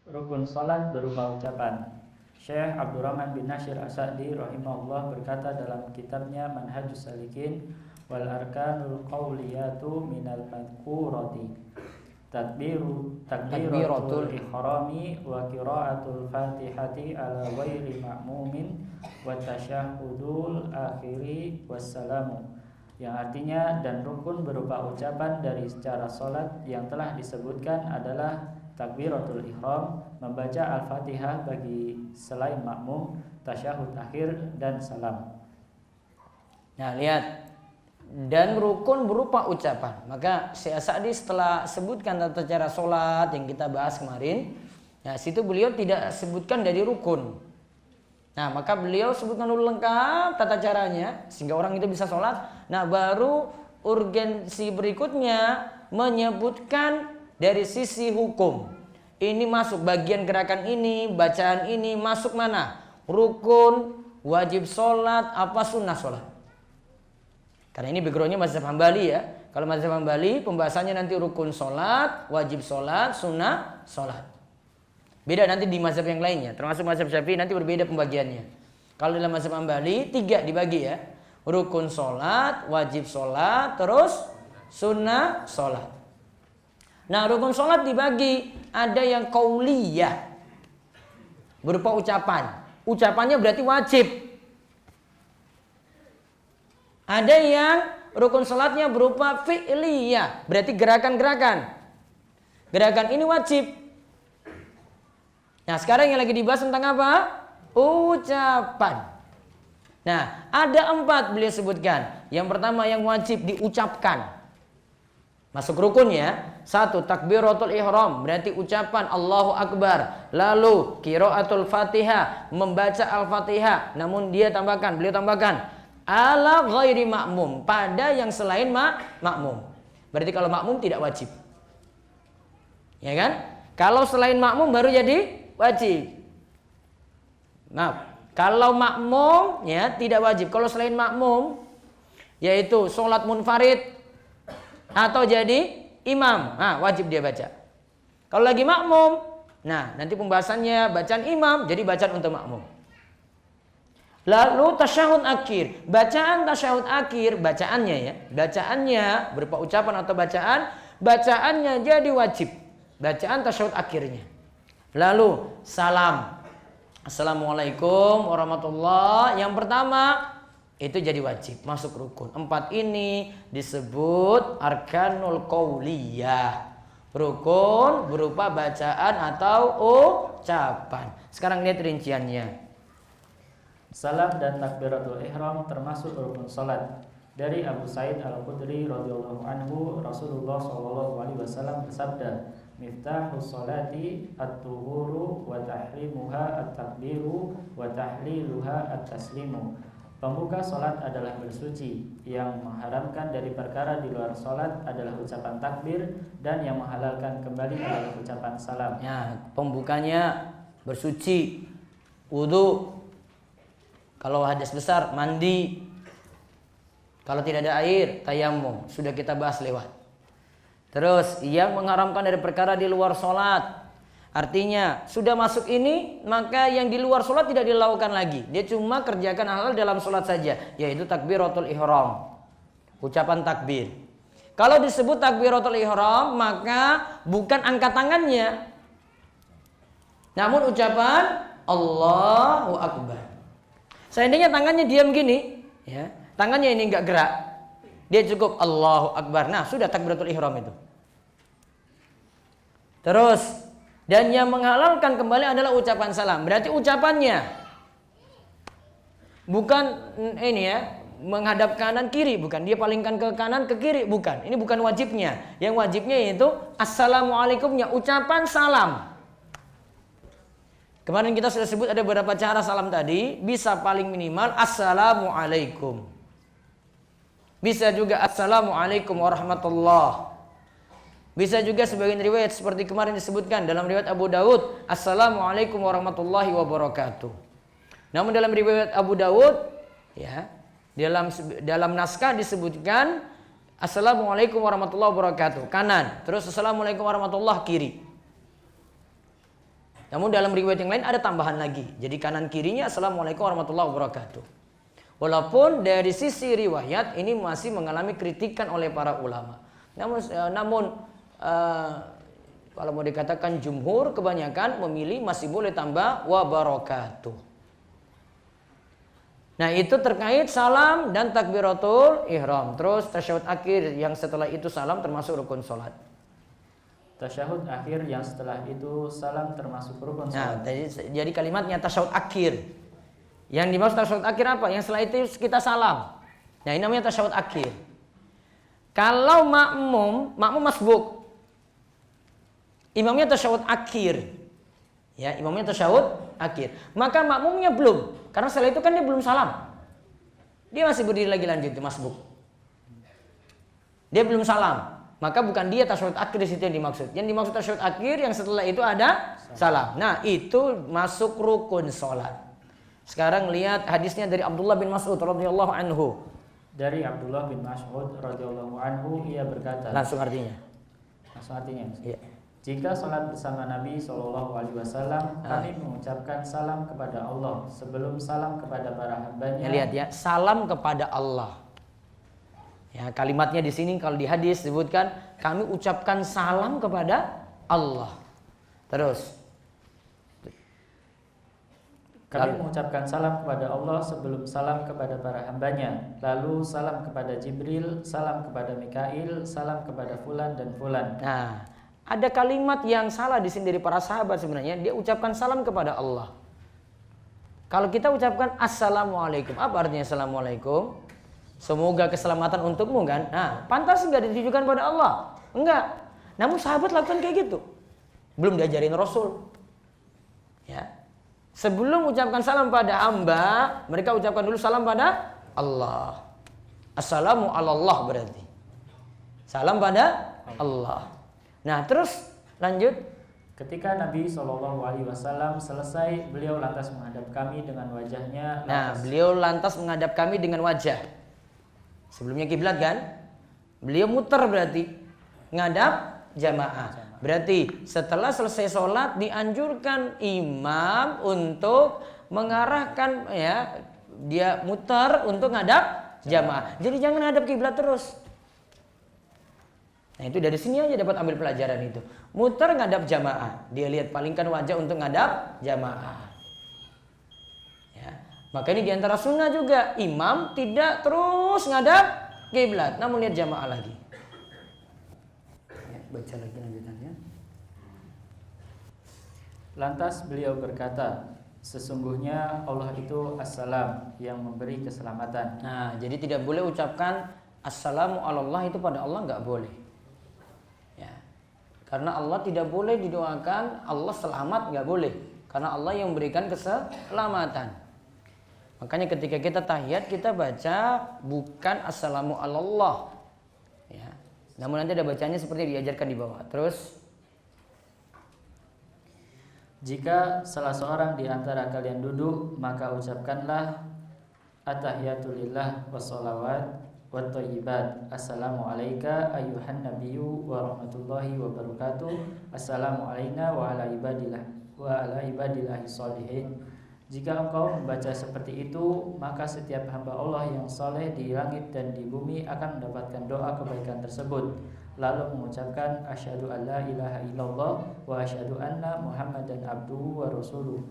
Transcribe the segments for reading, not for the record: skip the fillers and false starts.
Rukun salat berupa ucapan. Syekh Abdurrahman bin Nasir As-Sa'di rahimahullah berkata dalam kitabnya Manhajus Salikin, wal arkanul qawliyatu minal madhkurati takbiratul ihrami wa qiraatul fatihati ala ghairi ma'mumin wa tasyahhudul akhiri wassalamu, yang artinya dan rukun berupa ucapan dari secara salat yang telah disebutkan adalah takbiratul ihram, membaca al-fatihah bagi selain makmum, tasyahud akhir dan salam. Nah, lihat. Dan rukun berupa ucapan. Maka Syekh Sa'di setelah sebutkan tata cara sholat yang kita bahas kemarin, nah situ beliau tidak sebutkan dari rukun. Nah, maka beliau sebutkan dulu lengkap tata caranya sehingga orang itu bisa sholat. Nah, baru urgensi berikutnya menyebutkan dari sisi hukum. Ini masuk bagian gerakan ini, bacaan ini masuk mana? Rukun, wajib sholat, apa sunnah sholat? Karena ini backgroundnya mazhab Hambali ya. Kalau mazhab Hambali pembahasannya nanti rukun sholat, wajib sholat, sunnah sholat. Beda nanti di mazhab yang lainnya. Termasuk mazhab Syafi'i nanti berbeda pembagiannya. Kalau dalam mazhab Hambali 3 dibagi ya. Rukun sholat, wajib sholat, terus sunnah sholat. Nah, rukun sholat dibagi. Ada yang qauliyah, berupa ucapan. Ucapannya berarti wajib. Ada yang rukun sholatnya berupa fi'liyah, berarti gerakan-gerakan. Gerakan ini wajib. Nah, sekarang yang lagi dibahas tentang apa? Ucapan. Nah, ada 4 beliau sebutkan. Yang pertama yang wajib diucapkan. Masuk rukun ya. 1. Takbiratul ihram, berarti ucapan Allahu Akbar. Lalu qiraatul Fatihah, membaca Al-Fatihah. Namun beliau tambahkan ala ghairi makmum, pada yang selain makmum. Berarti kalau makmum tidak wajib. Ya kan? Kalau selain makmum baru jadi wajib. Nah, kalau makmum ya tidak wajib. Kalau selain makmum yaitu sholat munfarid atau jadi imam, nah wajib dia baca. Kalau lagi makmum, nah nanti pembahasannya bacaan imam jadi bacaan untuk makmum. Lalu tasyahud akhir, bacaan tasyahud akhir, bacaannya ya, bacaannya berupa ucapan atau bacaannya jadi wajib, bacaan tasyahud akhirnya. Lalu salam, assalamualaikum warahmatullah, yang pertama itu jadi wajib, masuk rukun. 4 ini disebut arkanul qauliyah, rukun berupa bacaan atau ucapan. Sekarang lihat rinciannya. Salam dan takbiratul ihram termasuk rukun salat. Dari Abu Sa'id Al-Khudri radhiyallahu anhu, Rasulullah sallallahu alaihi wasallam bersabda, "Miftahus salati at-tuhuru wa tahrimuha at-takbiru wa tahliluha at-taslimu." Pembuka salat adalah bersuci, yang mengharamkan dari perkara di luar salat adalah ucapan takbir, dan yang menghalalkan kembali adalah ucapan salam. Ya, pembukanya bersuci, wudu. Kalau hadas besar, mandi. Kalau tidak ada air, tayamum. Sudah kita bahas lewat. Terus, yang mengharamkan dari perkara di luar sholat. Artinya, sudah masuk ini, maka yang di luar sholat tidak dilakukan lagi. Dia cuma kerjakan hal-hal dalam sholat saja. Yaitu takbiratul ihram. Ucapan takbir. Kalau disebut takbiratul ihram, maka bukan angkat tangannya. Namun ucapan Allahu Akbar. Seandainya tangannya diam gini, ya, tangannya ini enggak gerak, dia cukup Allahu Akbar. Nah, sudah takbiratul ihram itu. Terus, dan yang menghalalkan kembali adalah ucapan salam. Berarti ucapannya bukan ini ya, menghadap kanan kiri, bukan. Dia palingkan ke kanan ke kiri, bukan. Ini bukan wajibnya. Yang wajibnya yaitu assalamualaikumnya, ucapan salam. Kemarin kita sudah sebut ada beberapa cara salam tadi. Bisa paling minimal assalamualaikum. Bisa juga assalamualaikum warahmatullah. Bisa juga sebagian riwayat seperti kemarin disebutkan dalam riwayat Abu Dawud, assalamualaikum warahmatullahi wabarakatuh. Namun dalam riwayat Abu Dawud ya, dalam naskah disebutkan Assalamualaikum warahmatullahi wabarakatuh, kanan. Terus Assalamualaikum warahmatullahi, kiri. Namun dalam riwayat yang lain ada tambahan lagi. Jadi kanan kirinya Assalamualaikum warahmatullahi wabarakatuh. Walaupun dari sisi riwayat ini masih mengalami kritikan oleh para ulama. Namun kalau mau dikatakan jumhur, kebanyakan memilih masih boleh tambah wabarakatuh. Nah, itu terkait salam dan takbiratul ihram. Terus tasyahud akhir yang setelah itu salam termasuk rukun salat. Tasyahud akhir yang setelah itu salam termasuk rukun Nah, salat. jadi kalimatnya tasyahud akhir. Yang dimaksud tasyahud akhir apa? Yang setelah itu kita salam. Nah, ini namanya tasyahud akhir. Kalau makmum masbuk, imamnya tasyahud akhir. Ya, imamnya tasyahud akhir. Maka makmumnya belum. Karena setelah itu kan dia belum salam. Dia masih berdiri lagi lanjut di masbuk. Dia belum salam. Maka bukan dia tasyahud akhir di situ yang dimaksud. Yang dimaksud tasyahud akhir yang setelah itu ada salam. Nah, itu masuk rukun salat. Sekarang lihat hadisnya dari Abdullah bin Mas'ud radhiyallahu anhu. Dari Abdullah bin Mas'ud radhiyallahu anhu, ia berkata. Langsung artinya. Ya. Jika salat bersama Nabi SAW, kami mengucapkan salam kepada Allah sebelum salam kepada para hambanya. Ya, lihat ya, salam kepada Allah. Ya, kalimatnya di sini kalau di hadis disebutkan kami ucapkan salam kepada Allah. Terus kami mengucapkan salam kepada Allah sebelum salam kepada para hambanya. Lalu salam kepada Jibril, salam kepada Mikail, salam kepada fulan dan fulan. Nah, ada kalimat yang salah di sini dari para sahabat sebenarnya. Dia ucapkan salam kepada Allah. Kalau kita ucapkan assalamualaikum, apa artinya assalamualaikum? Semoga keselamatan untukmu kan? Nah, pantas enggak ditujukan pada Allah? Enggak. Namun sahabat lakukan kayak gitu. Belum diajarin Rasul. Ya. Sebelum ucapkan salam pada hamba, mereka ucapkan dulu salam pada Allah. Assalamu Allah berarti. Salam pada Allah. Nah, terus lanjut. Ketika Nabi SAW selesai, beliau lantas menghadap kami dengan wajahnya. Nah, beliau lantas menghadap kami dengan wajah. Sebelumnya kiblat kan? Beliau muter berarti ngadap jamaah. Berarti setelah selesai sholat dianjurkan imam untuk mengarahkan, ya, dia muter untuk ngadap jamaah. Jadi jangan hadap kiblat terus. Nah, itu dari sini aja dapat ambil pelajaran itu. Muter ngadap jamaah. Dia lihat palingkan wajah untuk ngadap jamaah. Ya. Maka ini diantara sunnah juga. Imam tidak terus ngadap kiblat, namun lihat jamaah lagi. Ya, baca lagi lanjutannya. Lantas beliau berkata, sesungguhnya Allah itu Assalam, yang memberi keselamatan. Nah, jadi tidak boleh ucapkan Assalamu Allah itu pada Allah, nggak boleh. Ya, karena Allah tidak boleh didoakan Allah selamat, nggak boleh. Karena Allah yang memberikan keselamatan. Makanya ketika kita tahiyat kita baca bukan Assalamu Allah. Ya, namun nanti ada bacanya seperti diajarkan di bawah. Terus, jika salah seorang di antara kalian duduk, maka ucapkanlah At-tahiyatulillah wassalawat wattayyibat. Assalamu alayka ayyuhan nabiyyu wa rahmatullahi wa barakatuh. Assalamu alayna wa ala ibadillahi sholihin. Jika engkau membaca seperti itu, maka setiap hamba Allah yang saleh di langit dan di bumi akan mendapatkan doa kebaikan tersebut. Lalu mengucapkan asyhadu alla ilaha illallah wa asyhadu anna muhammadan abduhu wa rasuluh.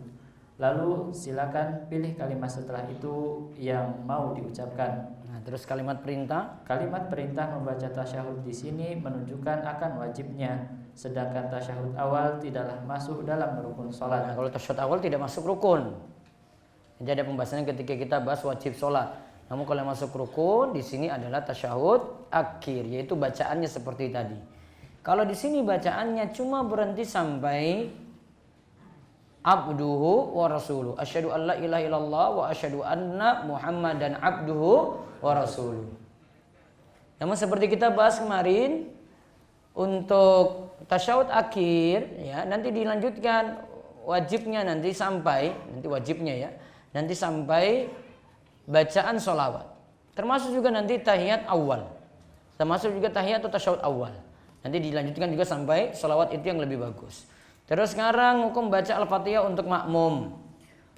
Lalu silakan pilih kalimat setelah itu yang mau diucapkan. nah, terus kalimat perintah. Kalimat perintah membaca tasyahud di sini menunjukkan akan wajibnya, sedangkan tasyahud awal tidaklah masuk dalam rukun salat. Nah, kalau tasyahud awal tidak masuk rukun. Jadi ada pembahasannya ketika kita bahas wajib sholat. Namun kalau yang masuk rukun di sini adalah tasyahud akhir, yaitu bacaannya seperti tadi. Kalau di sini bacaannya cuma berhenti sampai abduhu wa rasuluh. Asyhadu an la ilaha illallah wa asyhadu anna muhammadan abduhu wa rasuluh. Namun seperti kita bahas kemarin, untuk tasyahud akhir ya nanti dilanjutkan wajibnya nanti sampai bacaan sholawat, termasuk juga nanti tahiyat awal. termasuk juga tahiyat atau tasyahud awal. Nanti dilanjutkan juga sampai sholawat itu yang lebih bagus. Terus sekarang hukum baca Al-Fatihah untuk makmum.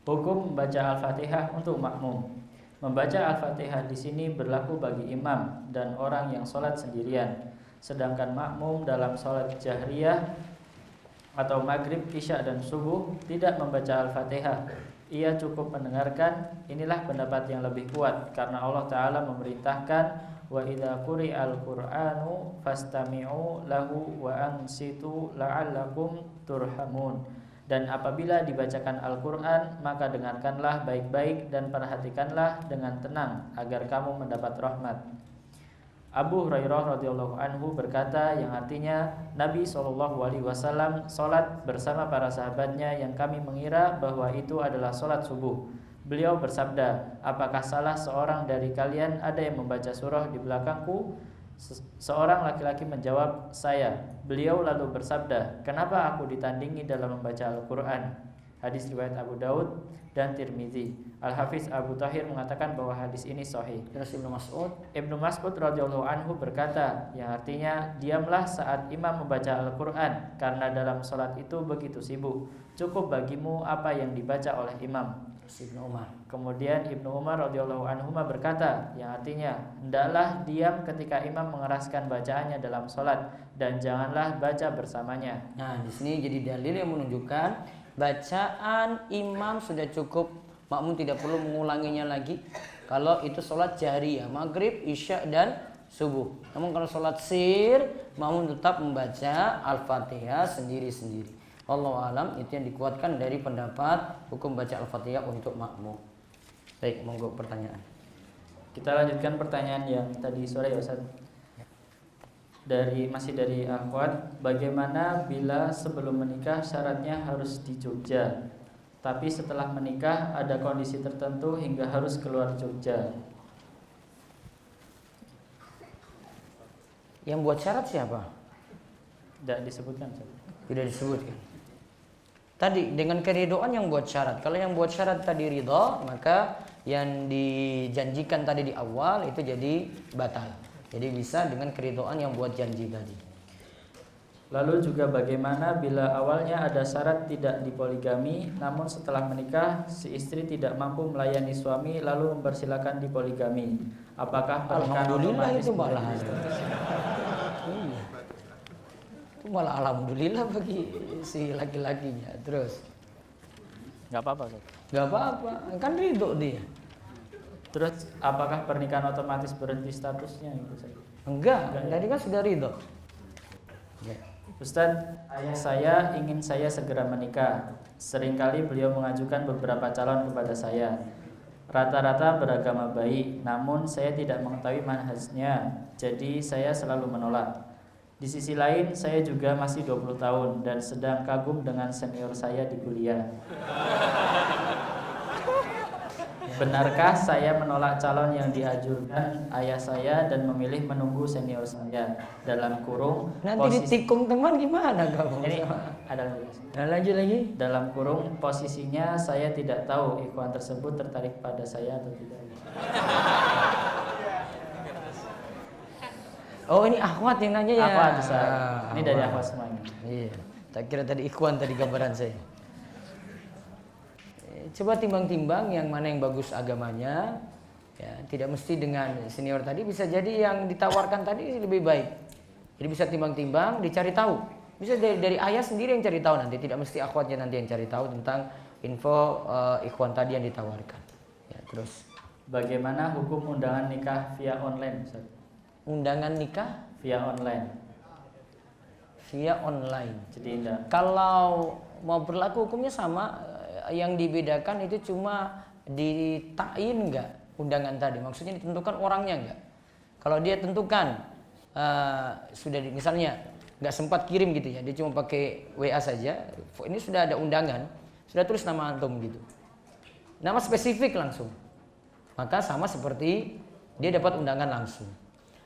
Hukum membaca Al-Fatihah untuk makmum. Membaca Al-Fatihah di sini berlaku bagi imam dan orang yang sholat sendirian. Sedangkan makmum dalam sholat jahriyah atau maghrib, isya dan subuh tidak membaca Al-Fatihah. Ia cukup mendengarkan. Inilah pendapat yang lebih kuat karena Allah Ta'ala memerintahkan wa idza quri'al qur'anu fastami'u lahu wa ansitu la'allakum turhamun. Dan apabila dibacakan Al-Quran, maka dengarkanlah baik-baik dan perhatikanlah dengan tenang agar kamu mendapat rahmat. Abu Hurairah radhiyallahu anhu berkata, yang artinya Nabi SAW sholat bersama para sahabatnya yang kami mengira bahwa itu adalah sholat subuh. Beliau bersabda, apakah salah seorang dari kalian ada yang membaca surah di belakangku? Seorang laki-laki menjawab, saya. Beliau lalu bersabda, kenapa aku ditandingi dalam membaca Al-Quran? Hadis riwayat Abu Daud dan Tirmizi. Al-Hafiz Abu Tahir mengatakan bahwa hadis ini sahih. Terus Ibnu Mas'ud radhiyallahu anhu berkata, yang artinya diamlah saat imam membaca Al-Quran, karena dalam sholat itu begitu sibuk. Cukup bagimu apa yang dibaca oleh imam. Kemudian Ibnu Umar radhiyallahu anhu berkata, yang artinya hendaklah diam ketika imam mengeraskan bacaannya dalam sholat dan janganlah baca bersamanya. Nah, di sini jadi dalil yang menunjukkan bacaan imam sudah cukup, makmum tidak perlu mengulanginya lagi. Kalau itu sholat jahriyah, maghrib, isya dan subuh. Namun kalau sholat sir, makmum tetap membaca Al-Fatihah sendiri-sendiri. Wallahu alam, itu yang dikuatkan dari pendapat hukum baca Al-Fatihah untuk makmum. Baik, monggo pertanyaan. Kita lanjutkan pertanyaan yang tadi sore ya Ustaz. Masih dari akhwat, bagaimana bila sebelum menikah syaratnya harus di Jogja, tapi setelah menikah ada kondisi tertentu hingga harus keluar Jogja? Yang buat syarat siapa? Tidak disebutkan Ustaz. Tidak disebutkan. Tadi dengan keridoan yang buat syarat. Kalau yang buat syarat tadi ridho, maka yang dijanjikan tadi di awal itu jadi batal. Jadi bisa dengan keridoan yang buat janji tadi. Lalu juga bagaimana bila awalnya ada syarat tidak dipoligami, namun setelah menikah si istri tidak mampu melayani suami lalu mempersilahkan dipoligami? Apakah pernikahan otomatis itu malah itu malah alhamdulillah bagi si laki-lakinya. Terus nggak apa-apa Ustaz. Nggak apa-apa, kan ridho dia. Terus apakah pernikahan otomatis berhenti statusnya itu Ustaz? Enggak, tadi kan sudah ridho. Ustaz, ayah saya ingin saya segera menikah. Seringkali beliau mengajukan beberapa calon kepada saya. Rata-rata beragama baik, namun saya tidak mengetahui manhajnya, jadi saya selalu menolak. Di sisi lain, saya juga masih 20 tahun dan sedang kagum dengan senior saya di kuliah. Benarkah saya menolak calon yang diajukan ayah saya dan memilih menunggu senior saya? Dalam kurung nanti ditikung teman gimana kamu? Ini ada lanjut lagi. Dalam kurung posisinya saya tidak tahu ikhwan tersebut tertarik pada saya atau tidak. Oh, ini akhwat yang nanya ya. Akhwat Ustaz. Ini dari akhwat semuanya. Iya. Tak kira tadi ikhwan tadi gambaran saya. Coba timbang-timbang yang mana yang bagus agamanya. Ya, tidak mesti dengan senior tadi, bisa jadi yang ditawarkan tadi lebih baik. Jadi bisa timbang-timbang, dicari tahu. Bisa dari ayah sendiri yang cari tahu nanti, tidak mesti akhwatnya nanti yang cari tahu tentang info ikhwan tadi yang ditawarkan. Ya, terus bagaimana hukum undangan nikah via online, Ustaz? Undangan nikah via online. Via online. Jadi enggak. Kalau mau berlaku hukumnya sama. Yang dibedakan itu cuma ditain enggak undangan tadi, maksudnya ditentukan orangnya enggak. Kalau dia tentukan sudah misalnya nggak sempat kirim gitu ya, dia cuma pakai WA saja, ini sudah ada undangan, sudah tulis nama antum gitu, nama spesifik langsung, maka sama seperti dia dapat undangan langsung.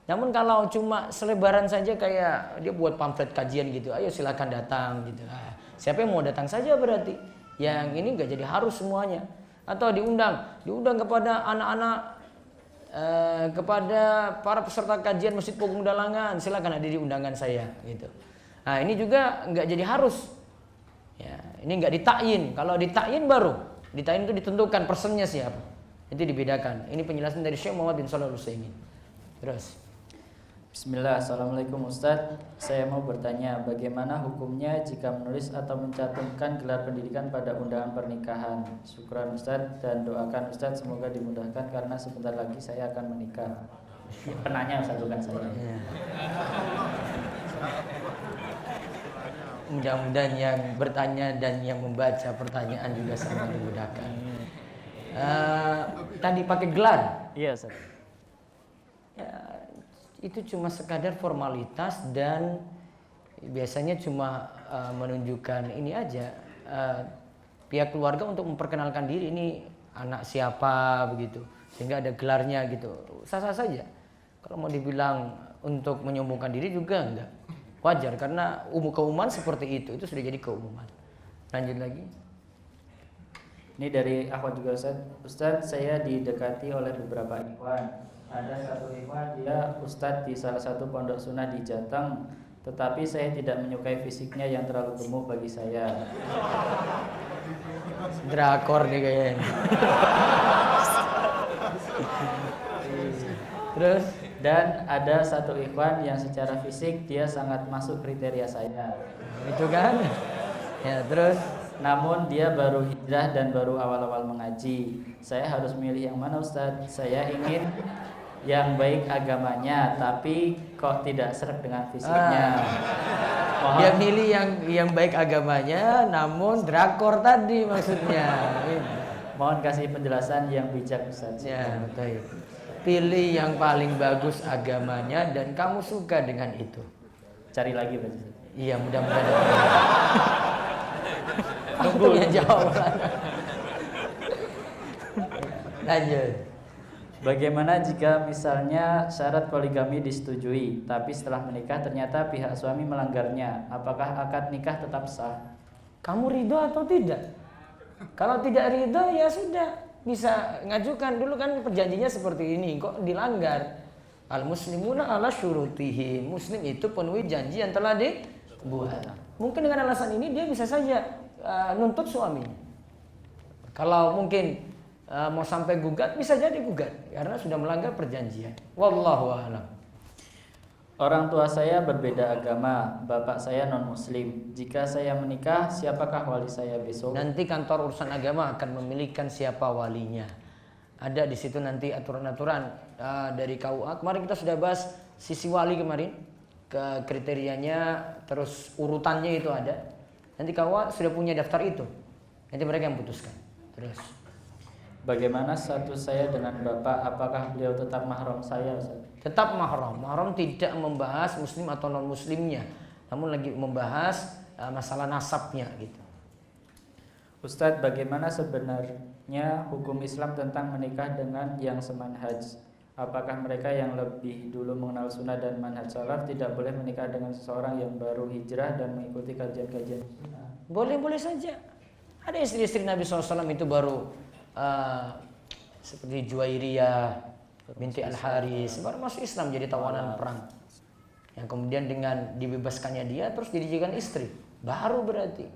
Namun kalau cuma selebaran saja kayak dia buat pamflet kajian gitu, ayo silakan datang gitu, siapa yang mau datang saja berarti. Yang ini nggak jadi harus semuanya. Atau diundang kepada anak-anak kepada para peserta kajian Masjid Pemuda Langan, silakan hadiri undangan saya gitu. Nah, ini juga nggak jadi harus. Ya, ini nggak ditakyin. Kalau ditakyin baru. Ditakyin itu ditentukan personnya siapa. Itu dibedakan. Ini penjelasan dari Syekh Muhammad bin Shalih Al-Utsaimin. Terus. Bismillah, Assalamualaikum Ustadz. Saya mau bertanya, bagaimana hukumnya jika menulis atau mencantumkan gelar pendidikan pada undangan pernikahan? Syukran Ustadz, dan doakan Ustadz semoga dimudahkan karena sebentar lagi saya akan menikah. Penanya Ustadz, bukan saya. Ya. Mudah-mudahan yang bertanya dan yang membaca pertanyaan juga sama dimudahkan. Tadi pakai gelar. Iya Ustadz. Ya, itu cuma sekadar formalitas dan biasanya cuma menunjukkan ini aja, pihak keluarga untuk memperkenalkan diri, ini anak siapa begitu, sehingga ada gelarnya gitu. Sah-sah saja. Kalau mau dibilang untuk menyombongkan diri juga enggak, wajar karena keumuman seperti itu sudah jadi keumuman. Lanjut lagi. Ini dari akhwat juga Ustadz, saya didekati oleh beberapa ikhwan. Ada satu ikhwan, dia ustadz di salah satu pondok sunnah di Jateng, tetapi saya tidak menyukai fisiknya yang terlalu gemuk bagi saya. Drakor nih kayaknya. Terus, dan ada satu ikhwan yang secara fisik dia sangat masuk kriteria saya. itu kan? Ya, terus. Namun dia baru hijrah dan baru awal-awal mengaji. Saya harus milih yang mana Ustadz? Saya ingin yang baik agamanya, tapi kok tidak seret dengan fisiknya. Dia milih yang baik agamanya, namun drakor tadi maksudnya. Mohon kasih penjelasan yang bijak Ustaz. Ya, betul. Pilih yang paling bagus agamanya dan kamu suka dengan itu. Cari lagi Pak. Iya, mudah-mudahan. Tunggu ya jawaban. Lanjut. Bagaimana jika misalnya syarat poligami disetujui, tapi setelah menikah ternyata pihak suami melanggarnya? Apakah akad nikah tetap sah? Kamu ridho atau tidak? Kalau tidak ridho ya sudah, bisa ngajukan. Dulu kan perjanjiannya seperti ini, kok dilanggar? Al muslimuna ala syurutihi. Muslim itu penuhi janji yang telah dibuat. Mungkin dengan alasan ini dia bisa saja nuntut suaminya. Kalau mungkin mau sampai gugat, bisa jadi gugat karena sudah melanggar perjanjian. Wallahu a'lam. Orang tua saya berbeda agama, bapak saya non muslim. Jika saya menikah, siapakah wali saya besok? Nanti kantor urusan agama akan memilihkan siapa walinya. Ada di situ nanti aturan-aturan dari KUA. Kemarin kita sudah bahas sisi wali kemarin, ke kriterianya, terus urutannya itu ada. Nanti KUA sudah punya daftar itu. Nanti mereka yang putuskan. Terus. Bagaimana status saya dengan bapak? Apakah beliau tetap mahram saya, Ustaz? Tetap mahram. Mahram tidak membahas muslim atau non muslimnya, namun lagi membahas masalah nasabnya gitu. Ustadz, bagaimana sebenarnya hukum Islam tentang menikah dengan yang semanhaj? Apakah mereka yang lebih dulu mengenal sunnah dan manhaj salaf tidak boleh menikah dengan seseorang yang baru hijrah dan mengikuti kajian-kajian sunnah? Boleh-boleh saja. Ada istri-istri Nabi SAW itu baru seperti Juwairiyah binti Al-Haris, baru masuk Islam jadi tawanan perang. Yang kemudian dengan dibebaskannya dia terus dijadikan istri, baru berarti.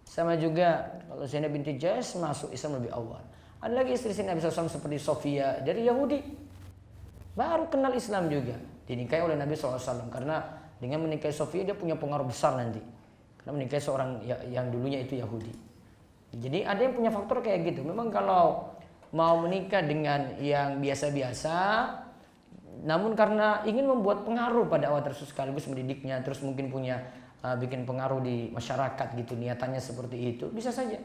Sama juga kalau Zainab binti Jahsh masuk Islam lebih awal. Ada lagi istri Nabi SAW seperti Sofia dari Yahudi, baru kenal Islam juga, dinikahi oleh Nabi SAW. Karena dengan menikahi Sofia dia punya pengaruh besar nanti, karena menikahi seorang yang dulunya itu Yahudi. Jadi ada yang punya faktor kayak gitu. Memang kalau mau menikah dengan yang biasa-biasa, namun karena ingin membuat pengaruh pada awal tersebut sekaligus mendidiknya, terus mungkin punya bikin pengaruh di masyarakat gitu, niatannya seperti itu, bisa saja.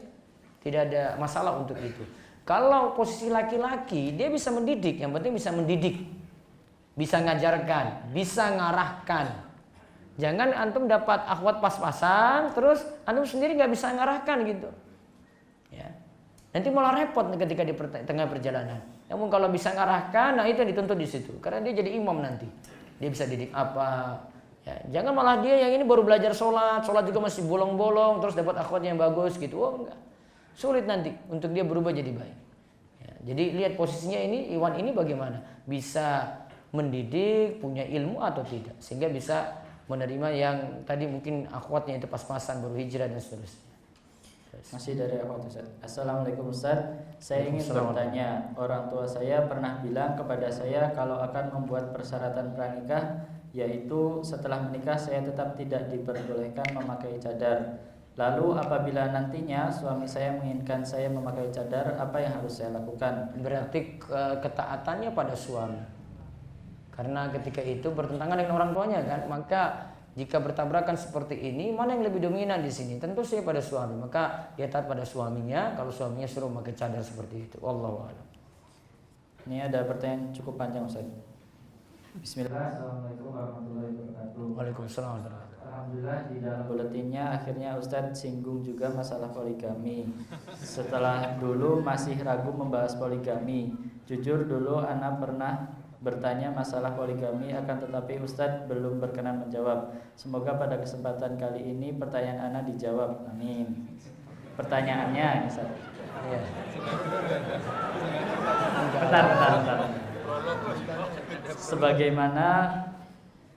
Tidak ada masalah untuk itu. Kalau posisi laki-laki, dia bisa mendidik, yang penting bisa mendidik, bisa ngajarkan, bisa ngarahkan. Jangan antum dapat akhwat pas-pasan, terus antum sendiri nggak bisa ngarahkan gitu. Ya. Nanti malah repot ketika di tengah perjalanan. Namun kalau bisa ngarahkan, nah itu yang dituntut di situ. Karena dia jadi imam nanti. Dia bisa didik apa. Ya. Jangan malah dia yang ini baru belajar sholat juga masih bolong-bolong, terus dapat akhwat yang bagus gitu. Oh enggak. Sulit nanti untuk dia berubah jadi baik. Ya. Jadi lihat posisinya ini, Iwan ini bagaimana, bisa mendidik, punya ilmu atau tidak, sehingga bisa menerima yang tadi mungkin akhwatnya itu pas-pasan baru hijrah dan seterusnya. Masih dari akhwat Ustaz. Assalamualaikum Ustaz. Saya ingin bertanya, orang tua saya pernah bilang kepada saya kalau akan membuat persyaratan pranikah, yaitu setelah menikah saya tetap tidak diperbolehkan memakai cadar. Lalu apabila nantinya suami saya menginginkan saya memakai cadar, apa yang harus saya lakukan? Berarti ketaatannya pada suami. Karena ketika itu bertentangan dengan orang tuanya kan, maka jika bertabrakan seperti ini, mana yang lebih dominan di sini? Tentu saja pada suami. Maka dia taat pada suaminya. Kalau suaminya suruh memakai cadar seperti itu, wallahu a'lam. Ini ada pertanyaan cukup panjang Ustaz. Bismillah. Assalamualaikum warahmatullahi wabarakatuh. Waalaikumsalam. Alhamdulillah di dalam buletinnya akhirnya Ustadz singgung juga masalah poligami. Setelah dulu masih ragu membahas poligami. Jujur dulu Ana pernah bertanya masalah poligami, akan tetapi Ustadz belum berkenan menjawab. Semoga pada kesempatan kali ini pertanyaan Ana dijawab. Amin. Pertanyaannya Ustadz. Ya. Bentar. Sebagaimana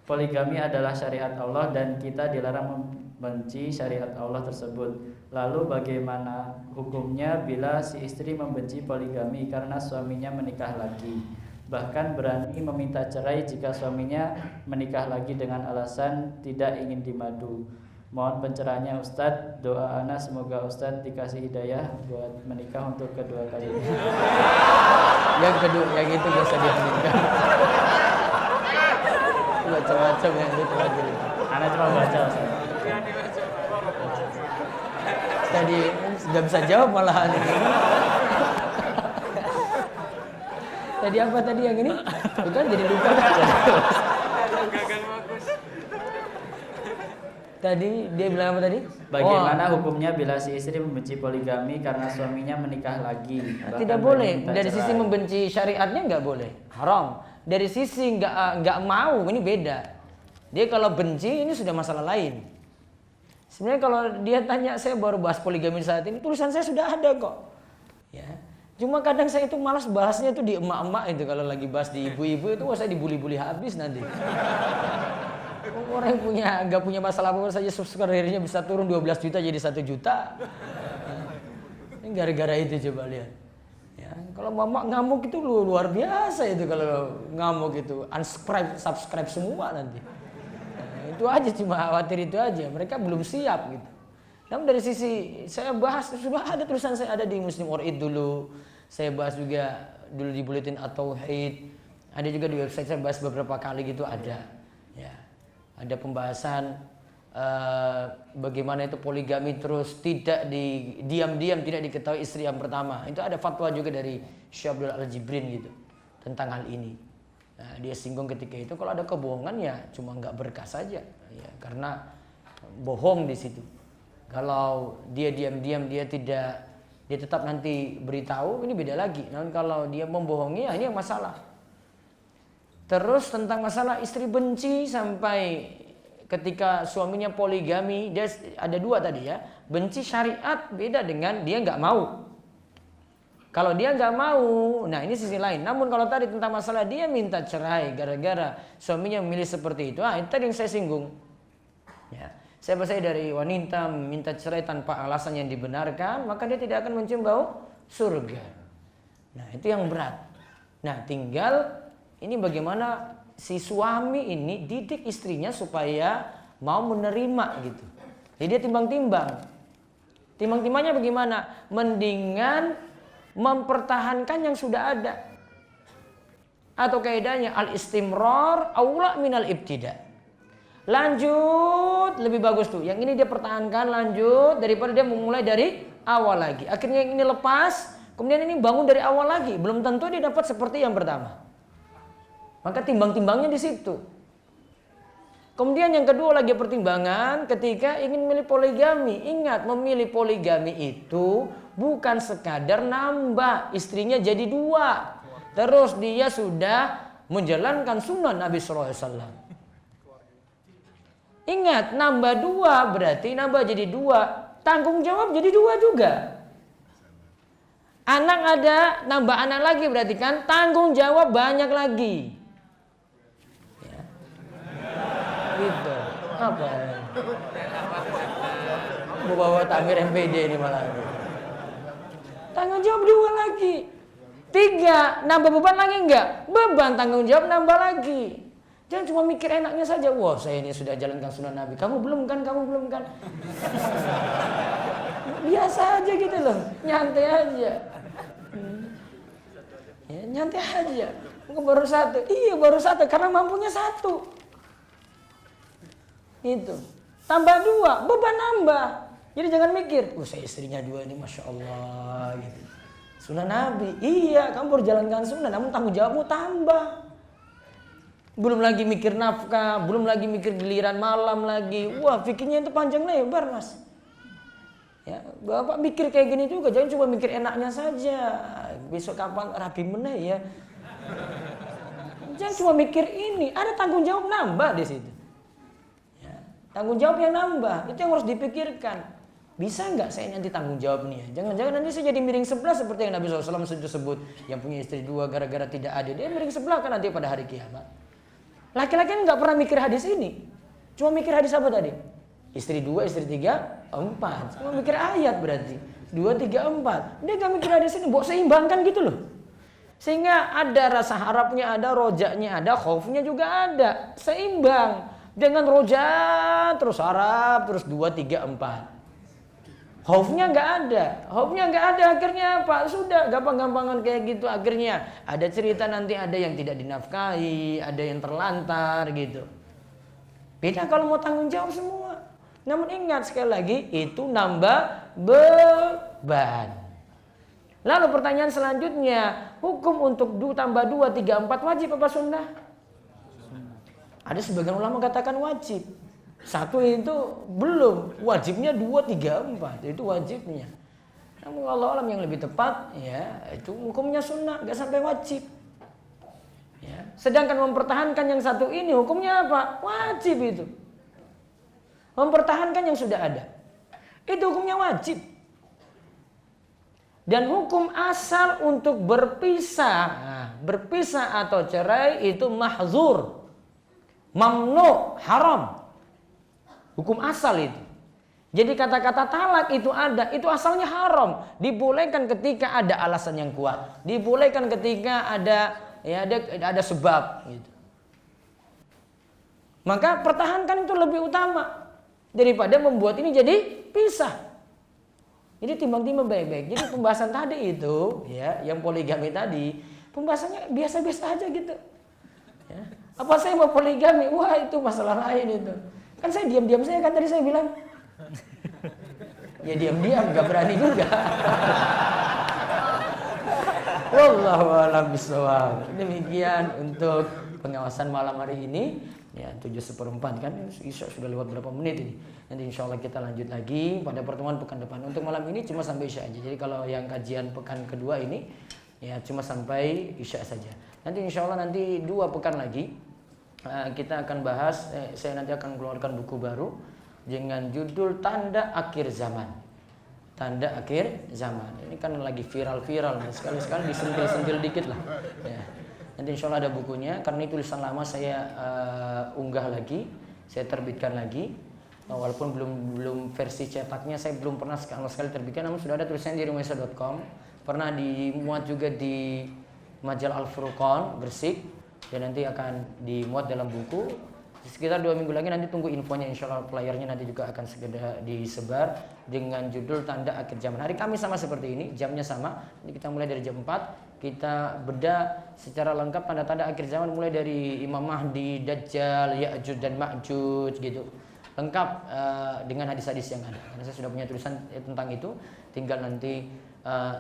poligami adalah syariat Allah dan kita dilarang membenci syariat Allah tersebut. Lalu bagaimana hukumnya bila si istri membenci poligami karena suaminya menikah lagi? Bahkan berani meminta cerai jika suaminya menikah lagi dengan alasan tidak ingin dimadu. Mohon pencerahannya Ustadz. Doa Ana semoga Ustadz dikasih hidayah buat menikah untuk kedua kalinya. Yang kedua, yang itu biasa dihadirkan. Macam-macam yang itu lagi. Ana cuma baca Ustaz. Tadi nggak bisa jawab malahan ini. Tadi apa tadi yang ini? Bukan jadi lupa. Tadi dia bilang apa tadi? Bagaimana hukumnya bila si istri membenci poligami karena suaminya menikah lagi? Tidak boleh. Dari sisi membenci syariatnya nggak boleh, haram. Dari sisi nggak mau, ini beda. Dia kalau benci ini sudah masalah lain. Sebenarnya kalau dia tanya, saya baru bahas poligami saat ini, tulisan saya sudah ada kok. Ya. Cuma kadang saya itu malas bahasnya itu di emak-emak itu, kalau lagi bahas di ibu-ibu itu saya dibully-bully habis nanti. Orang yang nggak punya masalah apa saja subscribernya bisa turun 12 juta jadi 1 juta. Ini gara-gara itu coba lihat. Ya, kalau mama ngamuk itu luar biasa itu, kalau ngamuk itu unsubscribe, subscribe semua nanti. Nah, itu aja, cuma khawatir itu aja. Mereka belum siap gitu. Namun dari sisi saya bahas, sudah ada tulisan saya ada di Muslim Orid dulu. Saya bahas juga dulu di Buletin At-Tauhid. Ada juga di website saya bahas beberapa kali gitu ada. Ya. Ada pembahasan bagaimana itu poligami terus tidak diam-diam tidak diketahui istri yang pertama. Itu ada fatwa juga dari Syekh Abdul Al-Jibrin gitu tentang hal ini. Nah, dia singgung ketika itu kalau ada kebohongan ya cuma nggak berkah saja, ya, karena bohong di situ. Kalau dia diam-diam dia tetap nanti beritahu, ini beda lagi. Namun kalau dia membohongi, ya ini yang masalah. Terus tentang masalah istri benci sampai ketika suaminya poligami, dia ada dua tadi ya. Benci syariat beda dengan dia nggak mau. Kalau dia nggak mau, nah ini sisi lain. Namun kalau tadi tentang masalah dia minta cerai gara-gara suaminya memilih seperti itu, itu tadi yang saya singgung. Ya. Saya bahasa dari wanita minta cerai tanpa alasan yang dibenarkan, maka dia tidak akan mencium bau surga. Nah itu yang berat. Nah tinggal ini bagaimana si suami ini didik istrinya supaya mau menerima gitu. Jadi dia timbang-timbang. Timbang-timbangnya bagaimana? Mendingan mempertahankan yang sudah ada. Atau kaidahnya al-istimrar aula minal ibtida. Lanjut lebih bagus tuh. Yang ini dia pertahankan lanjut daripada dia memulai dari awal lagi. Akhirnya yang ini lepas, kemudian ini bangun dari awal lagi. Belum tentu dia dapat seperti yang pertama. Maka timbang-timbangnya di situ. Kemudian yang kedua lagi pertimbangan ketika ingin memilih poligami. Ingat, memilih poligami itu bukan sekadar nambah istrinya jadi 2. Terus dia sudah menjalankan sunnah Nabi SAW. Ingat, nambah 2 berarti nambah jadi 2. Tanggung jawab jadi 2 juga. Anak ada, nambah anak lagi berarti kan tanggung jawab banyak lagi. Ya. Gitu. Apa? Mau bawa takmir MPD ini malah. Tanggung jawab 2 lagi. 3, nambah beban lagi enggak? Beban tanggung jawab nambah lagi. Jangan cuma mikir enaknya saja. Wah, saya ini sudah jalankan sunnah Nabi. Kamu belum kan? Biasa aja gitu loh. Nyantai aja. Ya, nyantai aja. Baru 1. Iya, baru 1 karena mampunya 1. Gitu. Tambah 2, beban nambah. Jadi jangan mikir, saya istrinya 2 ini Masya Allah gitu. Sunnah Nabi, iya kamu baru jalankan sunnah, namun tanggung jawabmu tambah. Belum lagi mikir nafkah, belum lagi mikir giliran malam lagi. Wah, fikirnya itu panjang lebar, Mas. Ya, Bapak mikir kayak gini juga, jangan cuma mikir enaknya saja. Besok kapan rapi meneh ya. Jangan cuma mikir ini, ada tanggung jawab nambah di situ. Ya, tanggung jawab yang nambah, itu yang harus dipikirkan. Bisa nggak saya nanti tanggung jawab nih ya? Jangan-jangan nanti saya jadi miring sebelah seperti yang Nabi SAW sebut. Yang punya istri 2 gara-gara tidak adil. Dia miring sebelah kan nanti pada hari kiamat. Laki-laki nggak pernah mikir hadis ini. Cuma mikir hadis apa tadi? Istri 2, istri 3, 4. Cuma mikir ayat berarti. 2, 3, 4. Dia nggak mikir hadis ini. Buat seimbangkan gitu loh. Sehingga ada rasa harapnya, ada rojaknya, ada khaufnya juga ada. Seimbang. Dengan roja terus harap, terus 2, 3, 4. Khaufnya nggak ada, akhirnya apa? Sudah gampang-gampangan kayak gitu, akhirnya ada cerita nanti ada yang tidak dinafkahi, ada yang terlantar gitu. Beda kalau mau tanggung jawab semua. Namun ingat sekali lagi itu nambah beban. Lalu pertanyaan selanjutnya, hukum untuk tambah 2, 3, 4 wajib apa sunnah? Ada sebagian ulama katakan wajib. 1 itu belum, wajibnya 2, 3, 4 itu wajibnya. Namun Allah alam yang lebih tepat ya itu hukumnya sunnah, nggak sampai wajib. Ya. Sedangkan mempertahankan yang 1 ini hukumnya apa? Wajib itu. Mempertahankan yang sudah ada itu hukumnya wajib. Dan hukum asal untuk berpisah atau cerai itu mahzur, mamnu, haram. Hukum asal itu. Jadi kata-kata talak itu ada, itu asalnya haram. Dibolehkan ketika ada alasan yang kuat. Dibolehkan ketika ada sebab gitu. Maka pertahankan itu lebih utama daripada membuat ini jadi pisah. Jadi timbang-timbang baik-baik. Jadi pembahasan tadi itu ya, yang poligami tadi, pembahasannya biasa-biasa aja gitu. Ya. Apa saya mau poligami? Wah, itu masalah lain itu. Kan saya diam-diam saya kan tadi saya bilang. Ya diam-diam gak berani juga. Wallahu a'lam bishawab. Demikian untuk pengawasan malam hari ini. Ya 7:04 kan Isya sudah lewat berapa menit ini. Nanti insya Allah kita lanjut lagi pada pertemuan pekan depan. Untuk malam ini cuma sampai Isya aja. Jadi kalau yang kajian pekan kedua ini ya cuma sampai Isya saja. Nanti insya Allah nanti 2 pekan lagi kita akan bahas, saya nanti akan keluarkan buku baru dengan judul Tanda Akhir Zaman. Tanda Akhir Zaman. Ini kan lagi viral-viral, sekali-sekali disentil-sentil dikit lah. Ya. Nanti insya Allah ada bukunya, karena ini tulisan lama saya unggah lagi, saya terbitkan lagi. Walaupun belum versi cetaknya, saya belum pernah sama sekali terbitkan, namun sudah ada tulisannya di rumahisa.com. Pernah dimuat juga di Majalah Al-Furqan Gresik. Dan nanti akan dimuat dalam buku. Sekitar 2 minggu lagi nanti tunggu infonya, insya Allah flyernya nanti juga akan segera disebar dengan judul Tanda Akhir Zaman. Hari Kamis sama seperti ini, jamnya sama. Ini kita mulai dari jam 4. Kita bedah secara lengkap tanda-tanda akhir zaman mulai dari Imam Mahdi, Dajjal, Ya'juj dan Ma'juj gitu. Lengkap dengan hadis-hadis yang ada. Karena saya sudah punya tulisan tentang itu, tinggal nanti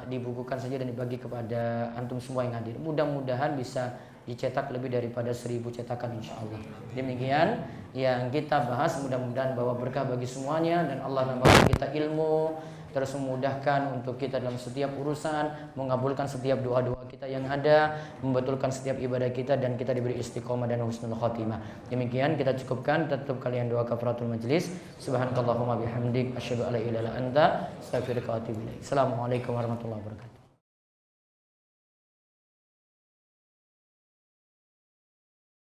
dibukukan saja dan dibagi kepada antum semua yang hadir. Mudah-mudahan bisa dicetak lebih daripada 1000 cetakan insya Allah. Demikian yang kita bahas, mudah-mudahan bawa berkah bagi semuanya dan Allah nambahkan kita ilmu, terus memudahkan untuk kita dalam setiap urusan, mengabulkan setiap doa-doa kita yang ada, membetulkan setiap ibadah kita dan kita diberi istiqomah dan husnul khotimah. Demikian kita cukupkan, tutup kalian doa kafaratul majlis. Subhanakallahumma bihamdik asyhadu an la ilaha illa anta astaghfiruka wa atubu ilaik. Assalamualaikum warahmatullahi wabarakatuh.